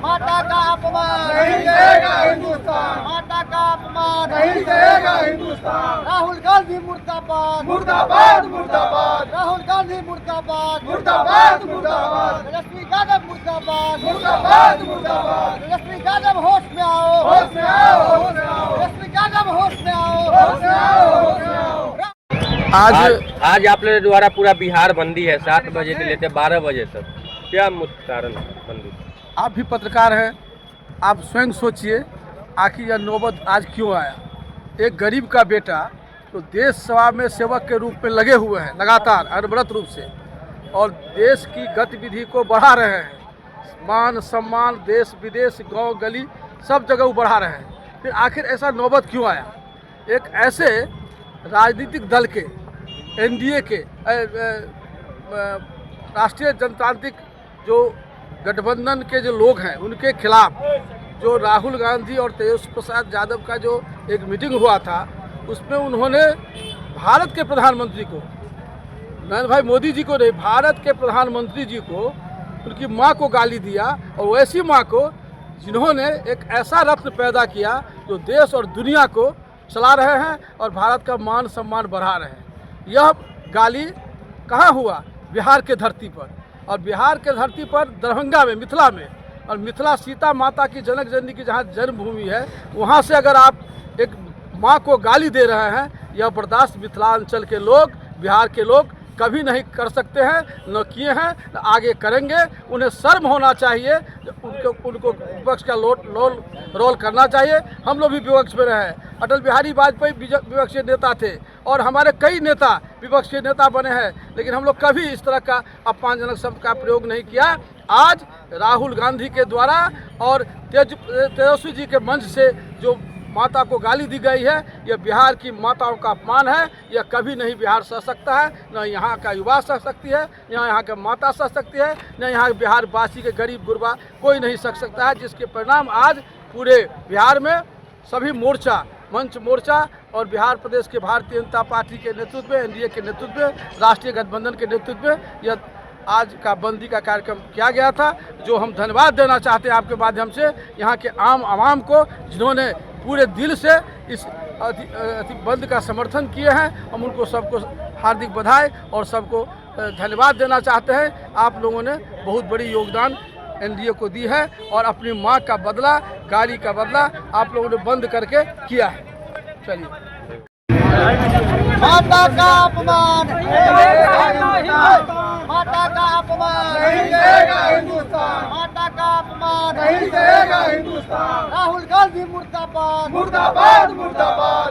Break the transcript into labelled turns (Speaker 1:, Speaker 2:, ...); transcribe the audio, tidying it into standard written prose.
Speaker 1: माता का अपमान
Speaker 2: नहीं सहेगा हिंदुस्तान,
Speaker 1: माता का अपमान
Speaker 2: नहीं सहेगा हिंदुस्तान।
Speaker 1: राहुल गांधी मुर्दाबाद
Speaker 2: मुर्दाबाद मुर्दाबाद
Speaker 1: राहुल गांधी मुर्दाबाद
Speaker 2: मुर्दाबाद मुर्दाबाद
Speaker 1: तेजस्वी यादव मुर्दाबाद
Speaker 2: मुर्दाबाद मुर्दाबाद।
Speaker 1: तेजस्वी यादव होश में आओ
Speaker 2: होश में आओ, होश में आओ,
Speaker 1: तेजस्वी यादव होश में आओ
Speaker 2: होश में आओ, होश में आओ।
Speaker 3: आज आप लोगों द्वारा पूरा बिहार बंदी है 7 बजे से लेकर 12 बजे तक, क्या मुख्य कारण है बंदी?
Speaker 4: आप भी पत्रकार हैं, आप स्वयं सोचिए आखिर यह नौबत आज क्यों आया। एक गरीब का बेटा तो देश सेवा में सेवक के रूप में लगे हुए हैं लगातार अनवरत रूप से, और देश की गतिविधि को बढ़ा रहे हैं, मान सम्मान देश विदेश गांव गली सब जगह वो बढ़ा रहे हैं। फिर आखिर ऐसा नौबत क्यों आया? एक ऐसे राजनीतिक दल के एनडीए के राष्ट्रीय जनतांत्रिक जो गठबंधन के जो लोग हैं उनके खिलाफ जो राहुल गांधी और तेजस्वी प्रसाद यादव का जो एक मीटिंग हुआ था, उसमें उन्होंने भारत के प्रधानमंत्री को, नरेंद्र भाई मोदी जी को नहीं, भारत के प्रधानमंत्री जी को, उनकी मां को गाली दिया, और वैसी मां को जिन्होंने एक ऐसा रत्न पैदा किया जो देश और दुनिया को चला रहे हैं और भारत का मान सम्मान बढ़ा रहे हैं। यह गाली कहाँ हुआ? बिहार के धरती पर, और बिहार के धरती पर दरभंगा में, मिथिला में, और मिथिला सीता माता की जनक जननी की जहाँ जन्मभूमि है, वहाँ से अगर आप एक माँ को गाली दे रहे हैं, यह बर्दाश्त मिथिलांचल के लोग, बिहार के लोग कभी नहीं कर सकते हैं, न किए हैं, न आगे करेंगे। उन्हें शर्म होना चाहिए, उनको विपक्ष का रोल करना चाहिए। हम लोग भी विपक्ष में रहे, अटल बिहारी वाजपेयी विपक्षी नेता थे और हमारे कई नेता विपक्षी नेता बने हैं, लेकिन हम लोग कभी इस तरह का अपमानजनक शब्द का प्रयोग नहीं किया। आज राहुल गांधी के द्वारा और तेजस्वी जी के मंच से जो माता को गाली दी गई है, यह बिहार की माताओं का अपमान है। यह कभी नहीं बिहार सह सकता है, न यहाँ का युवा सह सकती है, न यहाँ का माता सह सकती है, न यहाँ बिहार वासी के गरीब गुरबा कोई नहीं सह सकता है। जिसके परिणाम आज पूरे बिहार में सभी मोर्चा, मंच मोर्चा और बिहार प्रदेश के भारतीय जनता पार्टी के नेतृत्व में, एनडीए के नेतृत्व में, राष्ट्रीय गठबंधन के नेतृत्व में यह आज का बंदी का कार्यक्रम किया गया था, जो हम धन्यवाद देना चाहते हैं आपके माध्यम से यहाँ के आम आवाम को, जिन्होंने पूरे दिल से इस बंद का समर्थन किए हैं। हम उनको सबको हार्दिक बधाई और सबको धन्यवाद देना चाहते हैं। आप लोगों ने बहुत बड़ी योगदान एनडीए को दी है और अपनी मां का बदला, गाली का बदला आप लोगों ने बंद करके किया है। चलिए,
Speaker 1: माता का अपमान माता का अपमान
Speaker 2: नहीं सहेगा हिंदुस्तान,
Speaker 1: माता का अपमान
Speaker 2: नहीं सहेगा हिंदुस्तान।
Speaker 1: राहुल गांधी मुर्दाबाद
Speaker 2: मुर्दाबाद मुर्दाबाद।